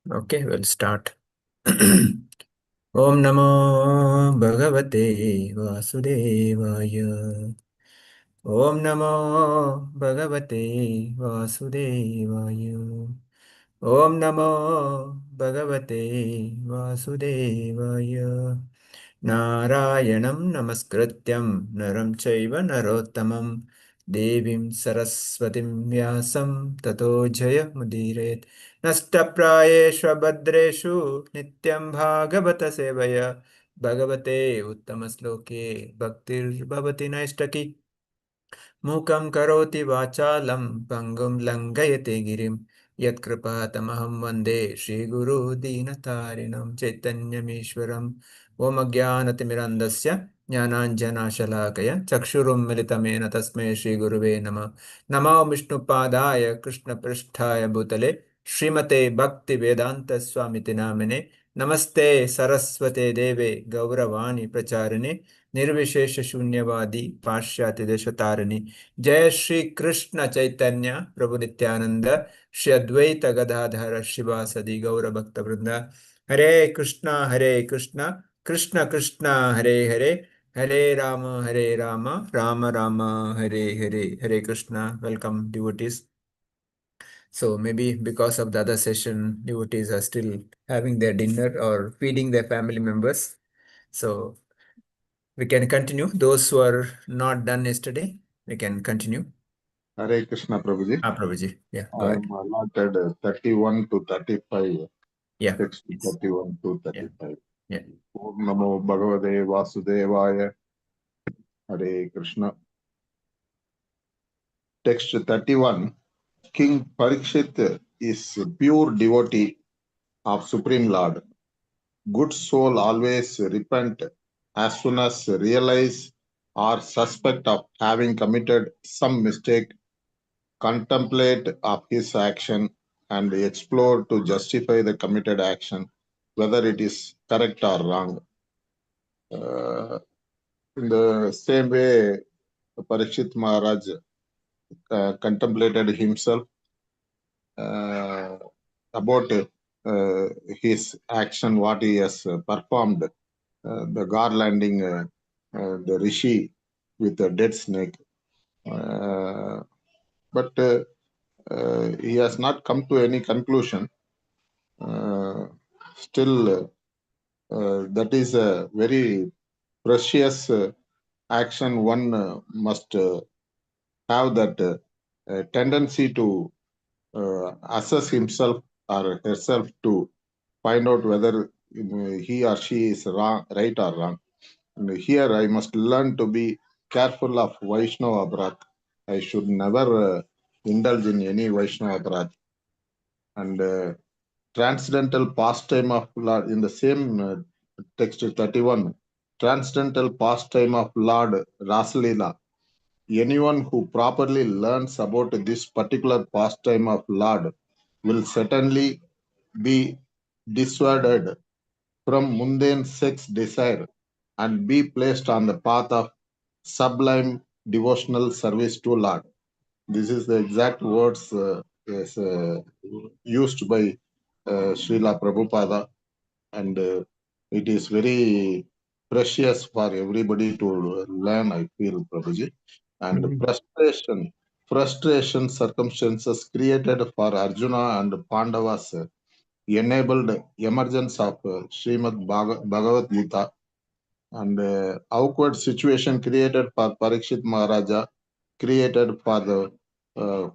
Okay, we'll start. Om Namo Bhagavate Vasudevaya. Om Namo Bhagavate Vasudevaya. Om Namo Bhagavate Vasudevaya. Narayanam Namaskrityam Naram Chaiva Narottamam Devim Saraswatim Vyasam Tato Jaya Mudiret Nastapráyeshu Bhadreshu Nityam Bhagavata Sevaya Bhagavate Uttamasloke Bhaktir Bhavati Naistaki Mukam karoti vachalam pangum langayate girim yatkripatamaham vande Shri Guru Dinatarinam Chaitanyamishwaram Om Ajnanatimirandasya Jnananjana Chakshurum Militamena Tasmai Shri Guruve Nama Namo Vishnu Padaya Krishna Pristhaya Bhutale Srimate Bhakti Vedanta Swamiti Namine Namaste Saraswate Deve Gauravani Pracharine Nirvishesha Shunyavadi Pashyati Deshatarani जय श्री कृष्ण चैतन्य प्रभु नित्यानंद श्री अद्वैत गदाधर शिवासदि गौर भक्त वृंद हरे Krishna Krishna Krishna Hare Hare Hare Ram Ram Ram Hare Hare Hare Krishna welcome devotees. So maybe because of the other session devotees are still having their dinner or feeding their family members, so we can continue. Those who are not done yesterday, we can continue. Hare Krishna Prabhuji. Prabhuji. Yeah, I go ahead. am allotted 31 to 35. Yeah. Text Yes. 31 to Yeah. 35. Yeah. Om Namo Bhagavate Vasudevaya. Hare Krishna. Text 31. King Parikshit is a pure devotee of Supreme Lord. Good soul always repent as soon as realize or suspect of having committed some mistake, contemplate of his action and explore to justify the committed action, whether it is correct or wrong. In the same way, Parikshit Maharaj contemplated himself about his action, what he has performed, the garlanding the rishi with the dead snake. But he has not come to any conclusion. Still, that is a very precious action. One must have that tendency to assess himself or herself to find out whether he or she is wrong, right or wrong. And here I must learn to be careful of Vaishnava Aparadh. I should never indulge in any Vaishnava Aparadh. And transcendental pastime of Lord, in the same text 31, transcendental pastime of Lord Rasalila. Anyone who properly learns about this particular pastime of Lord will certainly be dissuaded from mundane sex desire and be placed on the path of sublime devotional service to Lord. This is the exact words used by Srila Prabhupada, and it is very precious for everybody to learn, I feel, Prabhuji. And frustration circumstances created for Arjuna and Pandavas enabled emergence of Srimad Bhagavad Gita, and awkward situation created for Parikshit Maharaja, created for the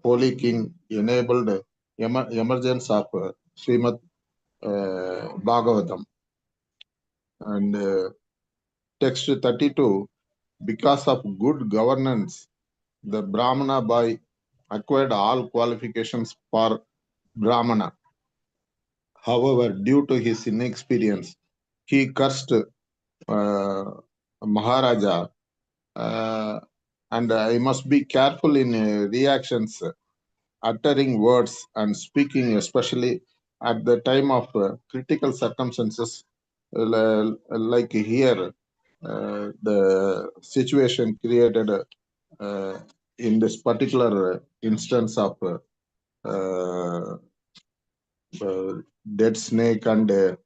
holy king, enabled emergence of Srimad Bhagavatam. And text 32, because of good governance, the Brahmana boy acquired all qualifications for Brahmana. However, due to his inexperience, he cursed Maharaja, and I must be careful in reactions, uttering words and speaking, especially at the time of critical circumstances, like here, the situation created in this particular instance of uh, dead snake and uh,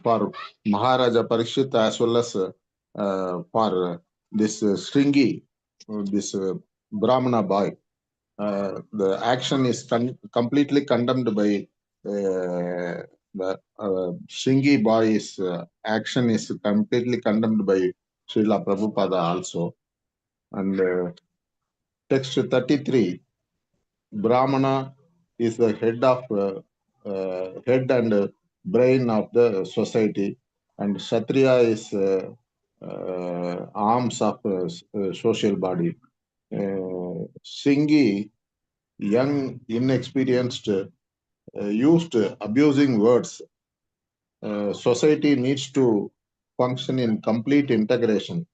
for Maharaja Parikshit as well as for this Shringi, this Brahmana boy. The action is completely condemned by the Shringi boy's action is completely condemned by Srila Prabhupada also. And text 33, Brahmana is the head and brain of the society, and Kshatriya is arms of social body. Singhi, young, inexperienced, used abusing words. Society needs to function in complete integration.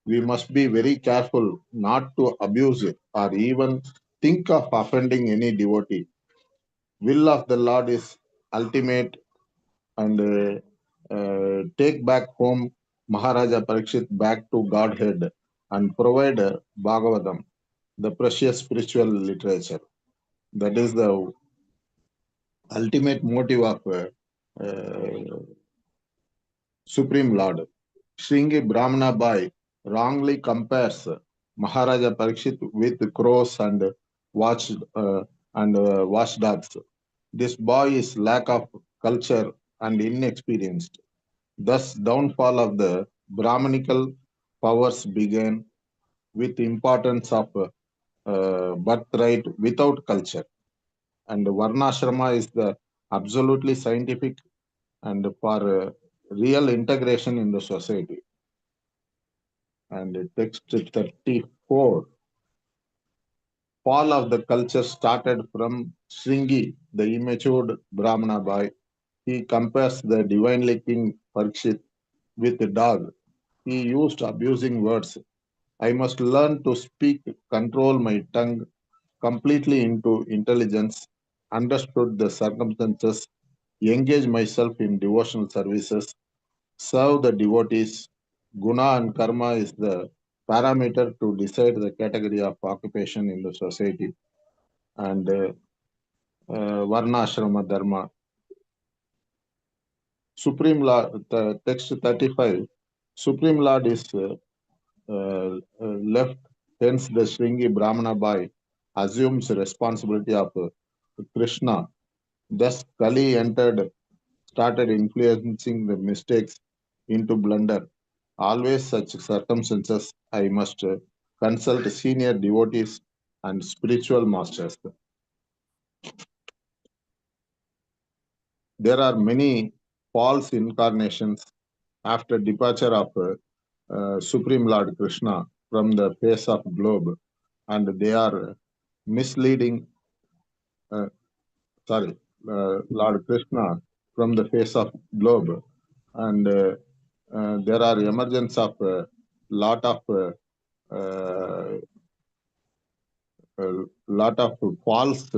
We must be very careful not to abuse it or even think of offending any devotee. Will of the Lord is ultimate, and take back home Maharaja Parikshit back to Godhead and provide Bhagavatam, the precious spiritual literature. That is the ultimate motive of Supreme Lord. Shringi Brahmana Bai wrongly compares Maharaja Parikshit with crows and watchdogs. This boy is lack of culture and inexperienced. Thus, downfall of the Brahmanical powers began with importance of birthright without culture. And Varnashrama is the absolutely scientific and for real integration in the society. And text 34, fall of the culture started from Shringi, the immature Brahmana boy. He compares the divinely king Parikshit with a dog. He used abusing words. I must learn to speak, control my tongue completely into intelligence, understood the circumstances, engage myself in devotional services, serve the devotees. Guna and karma is the parameter to decide the category of occupation in the society. And Varna Ashrama Dharma. Supreme Law, text 35, Supreme Lord is left, hence the Shringi Brahmana boy assumes responsibility of Krishna. Thus, Kali entered, started influencing the mistakes into blunder. Always such circumstances, I must consult senior devotees and spiritual masters. There are many false incarnations after departure of Supreme Lord Krishna from the face of globe, and they are misleading. Uh, sorry, Lord Krishna from the face of globe, and there are emergence of lot of uh, lot of false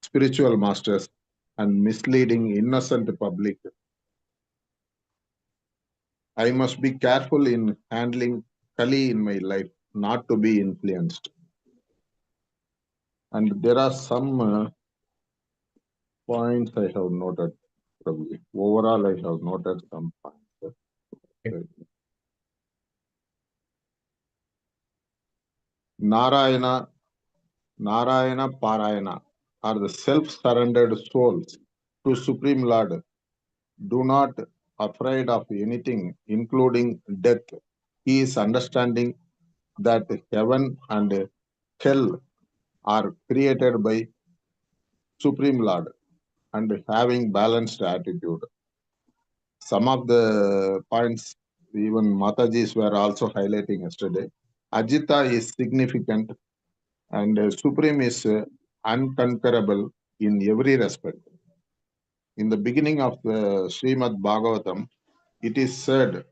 spiritual masters and misleading innocent public. I must be careful in handling Kali in my life, not to be influenced. And there are some points I have noted. Probably overall, I have noted some points. Okay. Narayana, Narayana, Parayana are the self-surrendered souls to Supreme Lord. Do not afraid of anything, including death. He is understanding that heaven and hell are created by Supreme Lord and having balanced attitude. Some of the points even Matajis were also highlighting yesterday. Ajita is significant and Supreme is unconquerable in every respect. In the beginning of the Srimad Bhagavatam, it is said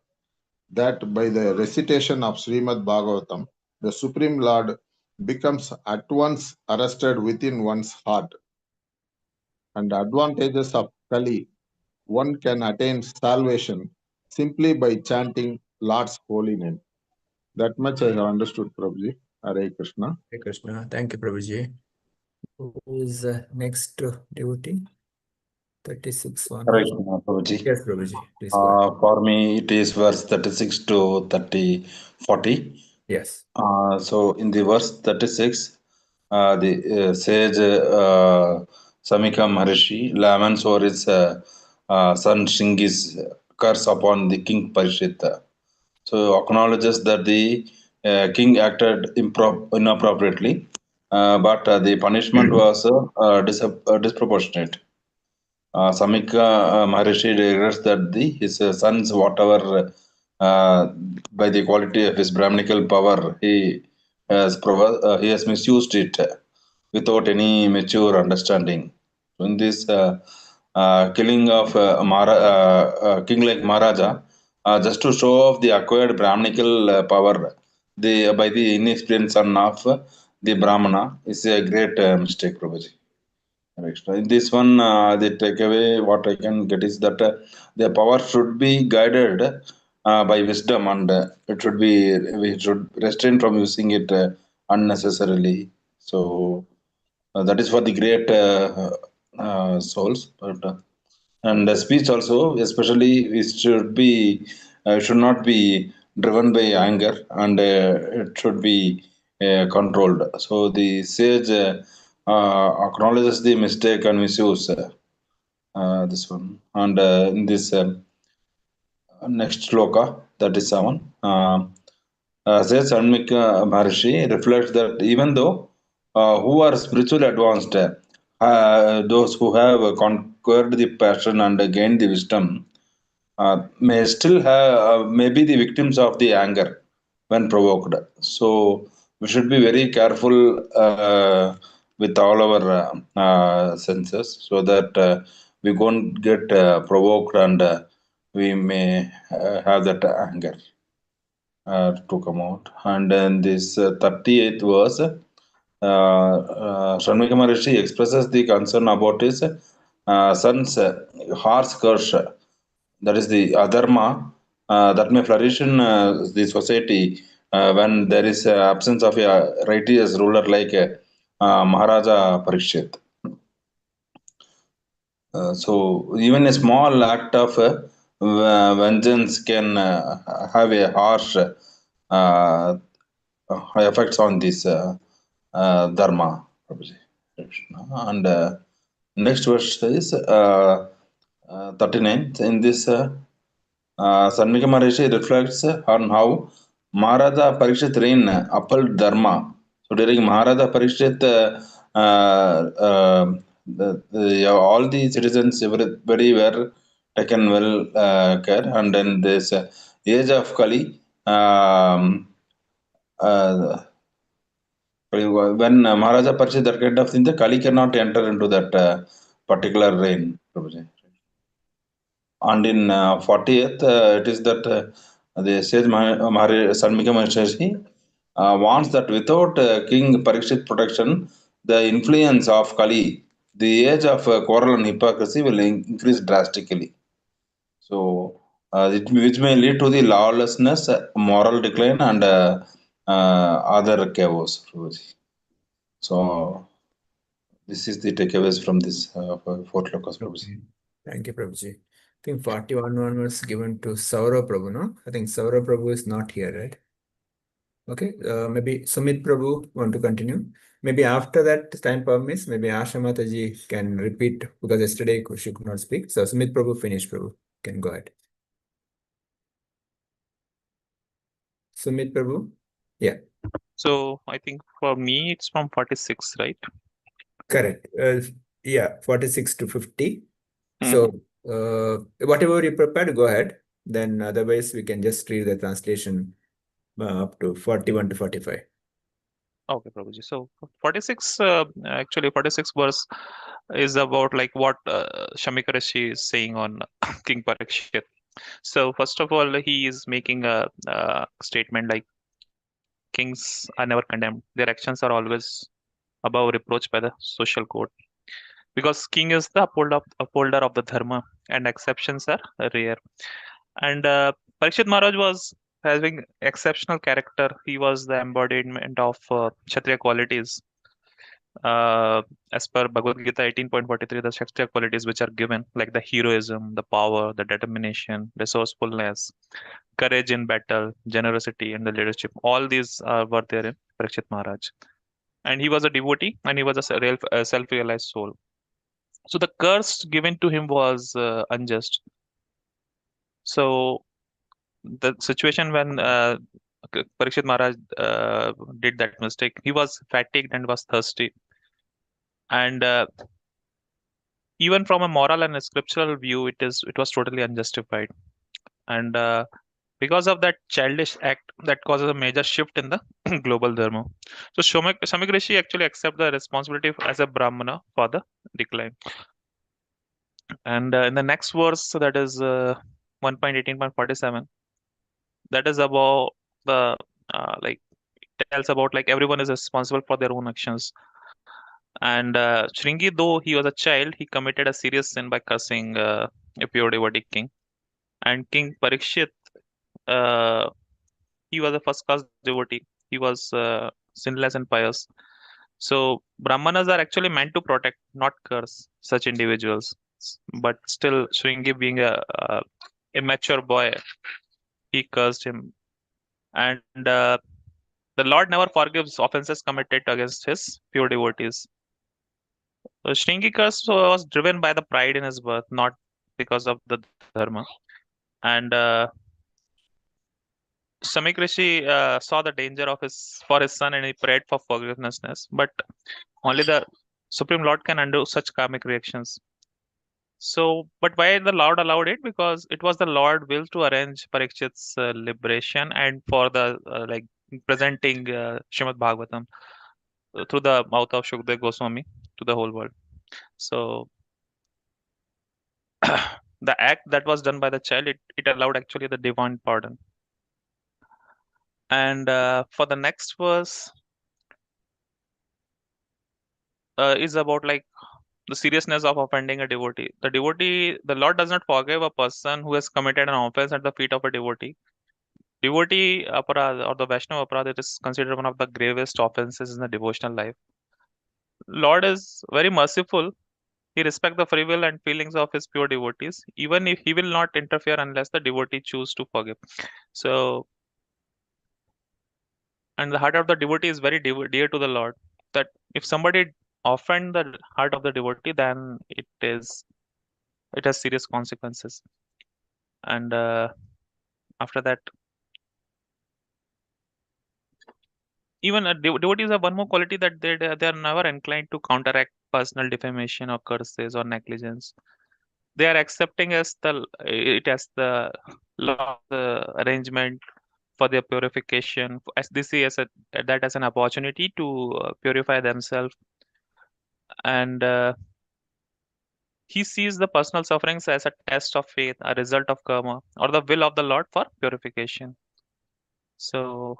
that by the recitation of Srimad Bhagavatam, the Supreme Lord becomes at once arrested within one's heart. And the advantages of Kali, one can attain salvation simply by chanting Lord's holy name. That much I have understood, Prabhuji. Hare Krishna. Hare Krishna. Thank you, Prabhuji. Who is next devotee? 36 Hare one. Krishna, Prabhuji. Yes, Prabhuji. Please go ahead. For me, it is verse 36 to 30, 40. Yes. So in the verse 36, the sage Samika Maharishi laments over his son Shingi's curse upon the king Parishita. So acknowledges that the king acted inappropriately, but the punishment was disproportionate. Samika Maharishi regrets that his sons, whatever by the quality of his Brahminical power, he has misused it without any mature understanding. In this killing of king like Maharaja, just to show off the acquired Brahminical power, by the inexperienced son of the Brahmana is a great mistake, Prabhuji. Extra. In this one, the takeaway what I can get is that the power should be guided by wisdom, and it should be we should restrain from using it unnecessarily. So that is for the great souls. But and the speech also, especially, it should not be driven by anger, and it should be controlled. So the sage acknowledges the mistake and misuse this one, and in this next shloka, that is 7. Says Anmika Maharishi reflects that even though who are spiritually advanced, those who have conquered the passion and gained the wisdom, may still have may be the victims of the anger when provoked. So we should be very careful with all our senses, so that we won't get provoked, and we may have that anger to come out. And then this 38th verse, Shanmika Maharishi expresses the concern about his son's harsh curse, that is the adharma that may flourish in the society when there is absence of a righteous ruler like Maharaja Parikshit. So even a small act of vengeance can have a harsh effects on this dharma. Prabhuji. And next verse is 39. In this Sanmika Maharishi reflects on how Maharaja Parikshit reign upheld dharma. So during Maharaja Parikshit, all the citizens, everybody were taken well care, and then this age of Kali, when Maharaja Parikshit that kind of thing, the Kali cannot enter into that particular reign. Prabhuji. And in 40th, it is that the sage Sanmika Maharishi wants that without King Parikshit protection, the influence of Kali, the age of quarrel and hypocrisy will increase drastically. So, which may lead to the lawlessness, moral decline, and other chaos. So, this is the takeaways from this fourth lokas. Okay. Thank you, Prabhuji. I think 41 one was given to Saurav Prabhu, no? I think Saurav Prabhu is not here, right? Okay, maybe Sumit Prabhu want to continue. Maybe after that, time permits, maybe Asha Mataji can repeat because yesterday she could not speak. So Sumit Prabhu, finish Prabhu. Can go ahead. Sumit Prabhu? Yeah, So I think for me it's from 46, right? correct. Yeah, 46 to 50. Mhm. So whatever you prepared, go ahead. Then otherwise we can just read the translation up to 41 to 45. Okay, Prabhuji. So 46, actually 46 verse is about like what Shamika Rishi is saying on King Parikshit. So first of all, he is making a statement like kings are never condemned. Their actions are always above reproach by the social code. Because king is the upholder of the dharma and exceptions are rare. And Parikshit Maharaj was having exceptional character. He was the embodiment of Kshatriya qualities. As per Bhagavad Gita 18.43, the Kshatriya qualities which are given, like the heroism, the power, the determination, resourcefulness, courage in battle, generosity, and the leadership. All these were there in Parikshit Maharaj. And he was a devotee, and he was a real self-realized soul. So the curse given to him was unjust. So the situation when Parikshit Maharaj did that mistake, he was fatigued and was thirsty. And even from a moral and a scriptural view, it was totally unjustified. And because of that childish act, that causes a major shift in the global dharma. So Shamik Rishi actually accept the responsibility as a Brahmana for the decline. And in the next verse, that is 1.18.47, that is about the like tells about like everyone is responsible for their own actions. And Shringi, though he was a child, he committed a serious sin by cursing a pure devotee king. And King Parikshit, uh, he was a first class devotee. He was sinless and pious. So Brahmanas are actually meant to protect, not curse such individuals. But still, Shringi, being a immature boy, he cursed him. And the Lord never forgives offenses committed against his pure devotees. So Shringi curse was driven by the pride in his birth, not because of the dharma. And Samik Rishi saw the danger of his for his son, and he prayed for forgiveness. But only the Supreme Lord can undo such karmic reactions. So, but why the Lord allowed it? Because it was the Lord will to arrange Parikshit's liberation and for the like presenting Srimad Bhagavatam through the mouth of Shukdev Goswami to the whole world. So the act that was done by the child, it allowed actually the divine pardon. And for the next verse is about like the seriousness of offending a devotee. The Lord does not forgive a person who has committed an offense at the feet of a devotee. Devotee aparad or the Vaishnava aparad, it is considered one of the gravest offenses in the devotional life. Lord is very merciful. He respects the free will and feelings of his pure devotees, even if he will not interfere unless the devotee choose to forgive. So, and the heart of the devotee is very dear to the Lord. That if somebody offend the heart of the devotee, then it has serious consequences. And after that, even devotees have one more quality, that they are never inclined to counteract personal defamation or curses or negligence. They are accepting as the law, the arrangement for their purification, as they see that as an opportunity to purify themselves. And he sees the personal sufferings as a test of faith, a result of karma, or the will of the Lord for purification. So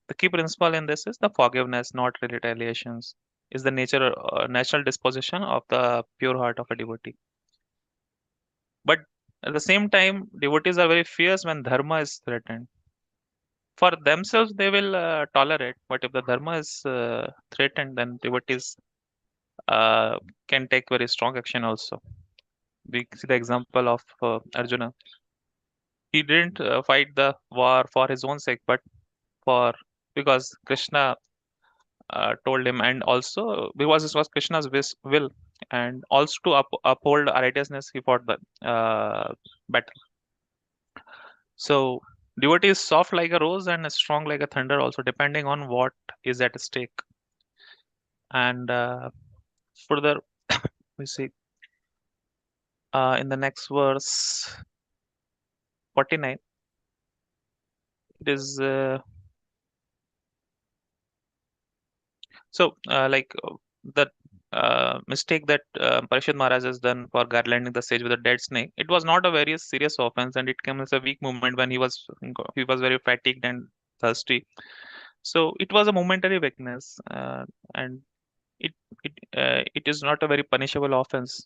the key principle in this is the forgiveness, not retaliations, is the natural disposition of the pure heart of a devotee. But at the same time, devotees are very fierce when dharma is threatened. For themselves, they will tolerate, but if the dharma is threatened, then devotees can take very strong action also. We see the example of Arjuna. He didn't fight the war for his own sake, but for because Krishna told him, and also because this was Krishna's will, and also to uphold righteousness, he fought the battle. So devotee is soft like a rose and strong like a thunder, also depending on what is at stake. And further, we see in the next verse 49, it is the mistake that Parishad Maharaj has done for garlanding the sage with a dead snake. It was not a very serious offense, and it came as a weak moment when he was very fatigued and thirsty. So it was a momentary weakness, and it it is not a very punishable offense.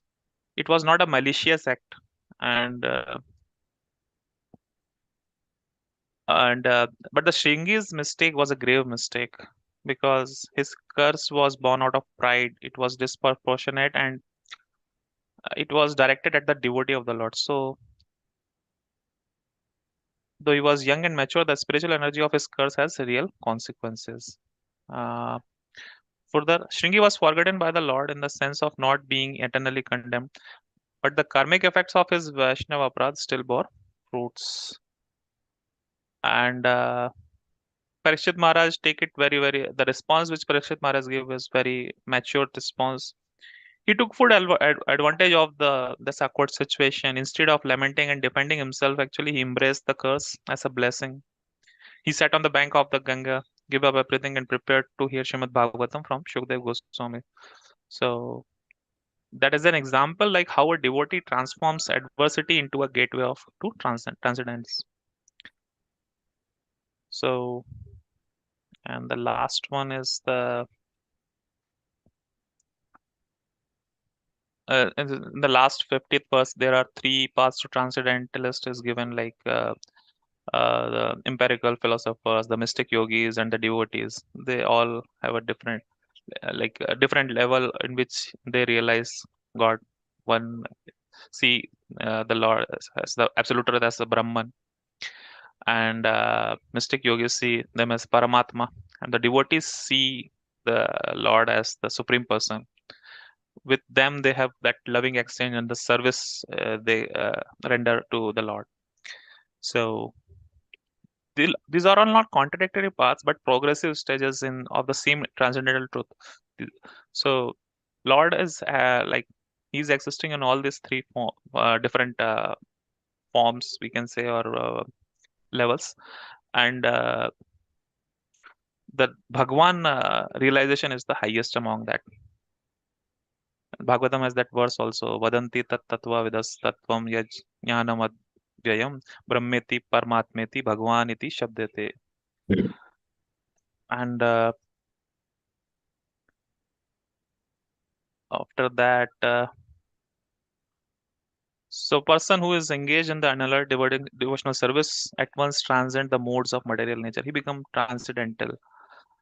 It was not a malicious act, and And but the Shringi's mistake was a grave mistake because his curse was born out of pride. It was disproportionate and it was directed at the devotee of the Lord. So, though he was young and mature, the spiritual energy of his curse has real consequences. Uh, Further, Shringi was forgotten by the Lord in the sense of not being eternally condemned, but the karmic effects of his Vaishnava aparadh still bore fruits. And Parikshit Maharaj take it the response which Parikshit Maharaj gave was very mature response. He took full advantage of this awkward situation. Instead of lamenting and defending himself, actually he embraced the curse as a blessing. He sat on the bank of the Ganga, gave up everything, and prepared to hear Srimad Bhagavatam from Shukdev Goswami. So that is an example like how a devotee transforms adversity into a gateway of to transcendence. So, and the last one is in the last 50th verse, there are three paths to transcendentalist is given like the empirical philosophers, the mystic yogis, and the devotees. They all have a different like a different level in which they realize God. One see the Lord as the absolute truth as the Brahman, and mystic yogis see them as Paramatma, and the devotees see the Lord as the Supreme Person. With them, they have that loving exchange and the service they render to the Lord. So these are all not contradictory paths, but progressive stages in of the same transcendental truth. So Lord is like he's existing in all these three different forms, we can say, or levels, and the Bhagwan realization is the highest among that. Bhagavatam has that verse also. Vadanti tat tattva vidas tattvam yaj jnanam advyayam brahmeti parmatmeti bhagwan iti shabdete. And after that, so person who is engaged in the unalloyed devotional service at once transcend the modes of material nature. He become transcendental.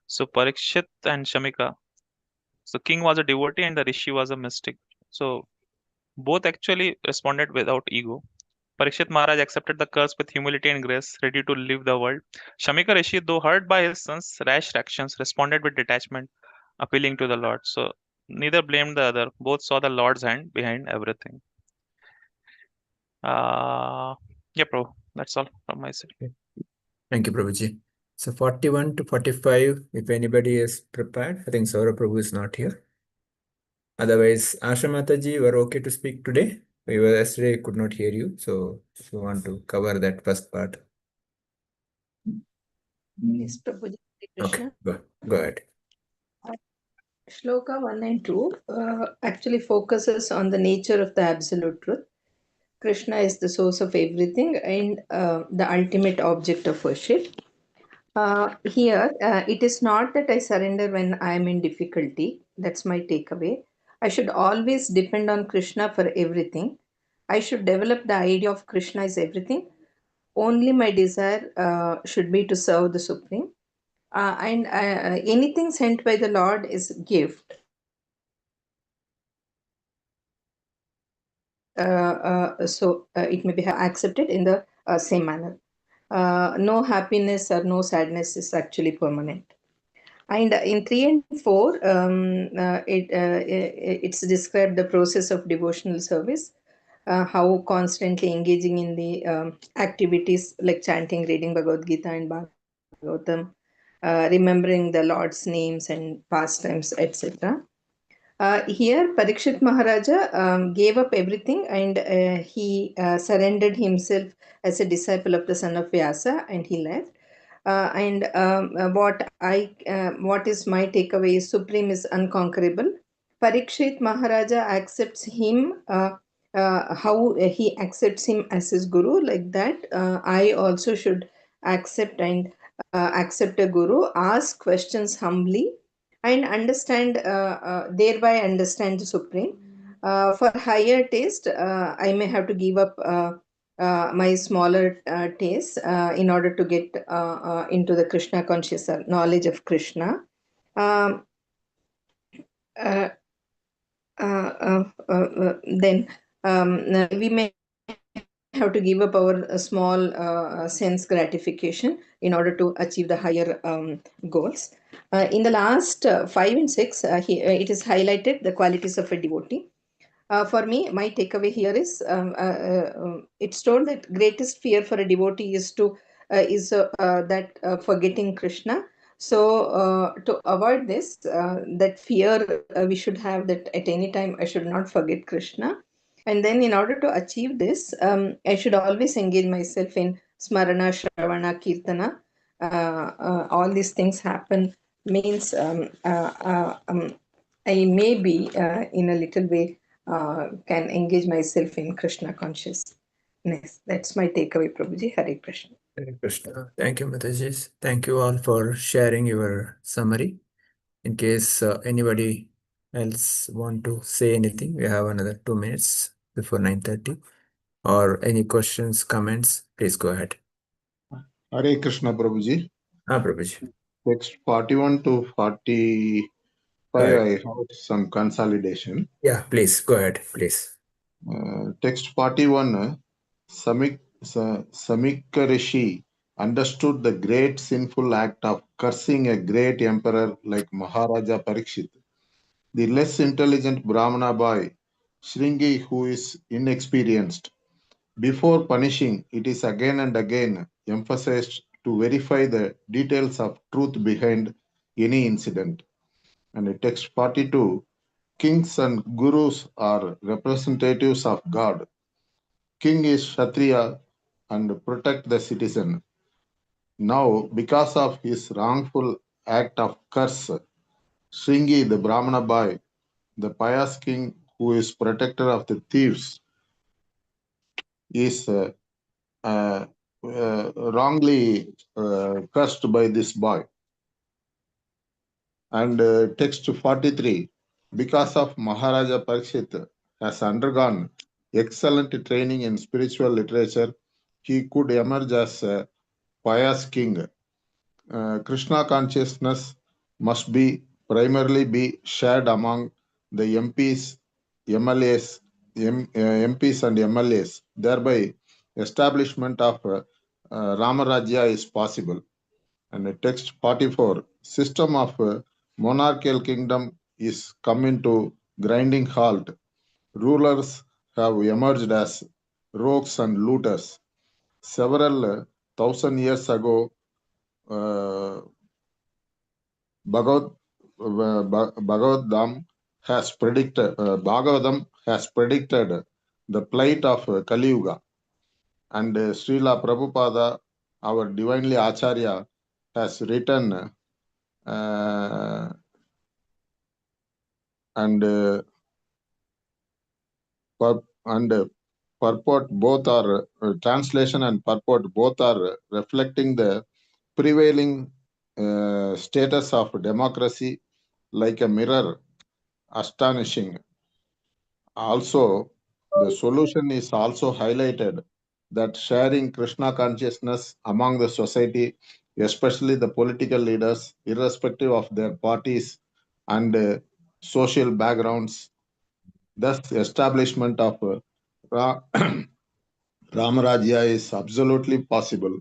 So Parikshit and Shamika. So king was a devotee and the rishi was a mystic. So both actually responded without ego. Parikshit Maharaj accepted the curse with humility and grace, ready to leave the world. Shamika Rishi, though hurt by his son's rash actions, responded with detachment, appealing to the Lord. So neither blamed the other. Both saw the Lord's hand behind everything. Yeah, bro. That's all from my side. Thank you, Prabhuji. So 41 to 45, if anybody is prepared, I think Saurabh Prabhu is not here. Otherwise, Asha Mataji, were okay to speak today? We were yesterday, could not hear you. So if you want to cover that first part. Yes, Prabhuji. Okay, Krishna. go ahead. Shloka 1 and 2 actually focuses on the nature of the absolute truth. Krishna is the source of everything and the ultimate object of worship. Here, it is not that I surrender when I am in difficulty. That's my takeaway. I should always depend on Krishna for everything. I should develop the idea of Krishna is everything. Only my desire should be to serve the Supreme. And anything sent by the Lord is gift. So it may be accepted in the same manner. No happiness or no sadness is actually permanent. And in 3 and 4, it's described the process of devotional service, how constantly engaging in the activities like chanting, reading Bhagavad Gita and Bhagavatam, remembering the Lord's names and pastimes, etc. Here, Parikshit Maharaja gave up everything and he surrendered himself as a disciple of the son of Vyasa and he left. What is my takeaway is Supreme is unconquerable. Parikshit Maharaja accepts him how he accepts him as his guru, like that. I also should accept a guru, ask questions humbly, and thereby understand the Supreme. For higher taste, I may have to give up my smaller tastes in order to get into the Krishna consciousness, knowledge of Krishna. Um, uh, then we may have to give up our small sense gratification in order to achieve the higher goals. In the last 5 and 6, it is highlighted the qualities of a devotee. For me, my takeaway here is it's told that greatest fear for a devotee is that forgetting Krishna. So to avoid this, that fear we should have, that at any time I should not forget Krishna. And then in order to achieve this, I should always engage myself in smarana, shravana, kirtana. All these things happen means I may be in a little way can engage myself in Krishna consciousness. That's my takeaway, Prabhuji. Hare Krishna. Hare Krishna. Thank you, Mataji. Thank you all for sharing your summary. In case anybody else want to say anything, we have another 2 minutes before 9:30. Or any questions, comments, please go ahead. Hare Krishna, Prabhuji. Prabhuji. Text 41 to 45, I have some consolidation. Yeah, please, go ahead, please. Text 41, Samika Rishi understood the great sinful act of cursing a great emperor like Maharaja Parikshit. The less intelligent Brahmana boy, Shringi, who is inexperienced, before punishing, it is again and again emphasized to verify the details of truth behind any incident. And in text 42, kings and gurus are representatives of God. King is Kshatriya and protect the citizen. Now, because of his wrongful act of curse, Shringi, the Brahmana boy, the pious king who is protector of the thieves, is wrongly cursed by this boy. And text 43, because of Maharaja Parikshit has undergone excellent training in spiritual literature, he could emerge as a pious king. Krishna consciousness must be primarily be shared among the MPs, MLAs, MPs and MLAs. Thereby, establishment of Ramarajya is possible. And text 44, system of monarchical kingdom is coming to grinding halt. Rulers have emerged as rogues and looters. Several thousand years ago, Bhagavatam Bhagavatam has predicted the plight of Kali Yuga, and Srila Prabhupada, our divinely Acharya, has written and purport both are translation and purport both are reflecting the prevailing status of democracy like a mirror, astonishing. Also, the solution is also highlighted that sharing Krishna consciousness among the society, especially the political leaders, irrespective of their parties and social backgrounds, thus establishment of Ramarajya is absolutely possible.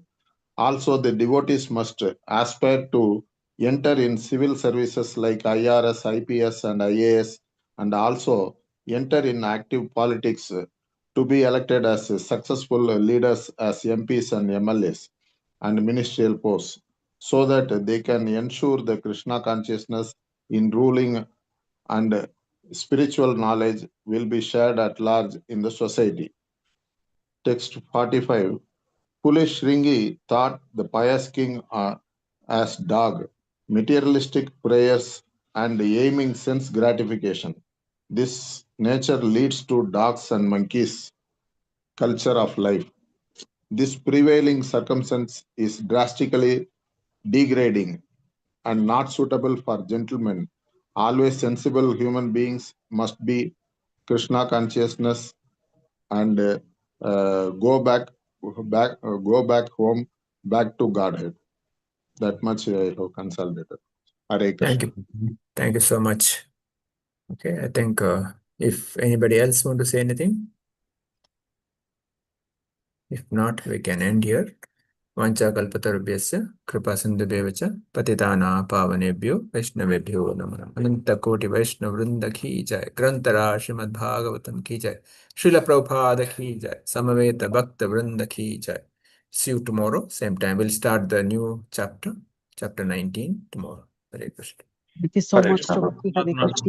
Also, the devotees must aspire to enter in civil services like IRS, IPS, and IAS, and also enter in active politics to be elected as successful leaders as MPs and MLAs and ministerial posts, so that they can ensure the Krishna consciousness in ruling and spiritual knowledge will be shared at large in the society. Text 45. Foolish Shringi thought the pious king as dog, materialistic prayers and aiming sense gratification. This nature leads to dogs and monkeys culture of life. This prevailing circumstance is drastically degrading and not suitable for gentlemen. Always sensible human beings must be Krishna consciousness and go back home, back to Godhead. That much I have consolidated. Hare Thank Krishna. you. Thank you so much. Okay, I think if anybody else want to say anything, if not, we can end here. वाञ्छाकल्पतरुभ्यश्च कृपासिन्धुभ्येव च पतितानां पावनेभ्यो वैष्णवेभ्यो नमः। अनन्तकोटि वैष्णववृन्द की जय। ग्रंथराज श्रीमद्भागवतम की जय। श्रील प्रभुपाद की जय। समवेत भक्त वृंद की जय। See you tomorrow, same time. We'll start the new chapter, chapter 19 tomorrow. Hare Krishna. Thank you so Hare much, Krishna. Prabhuji. Hare Krishna.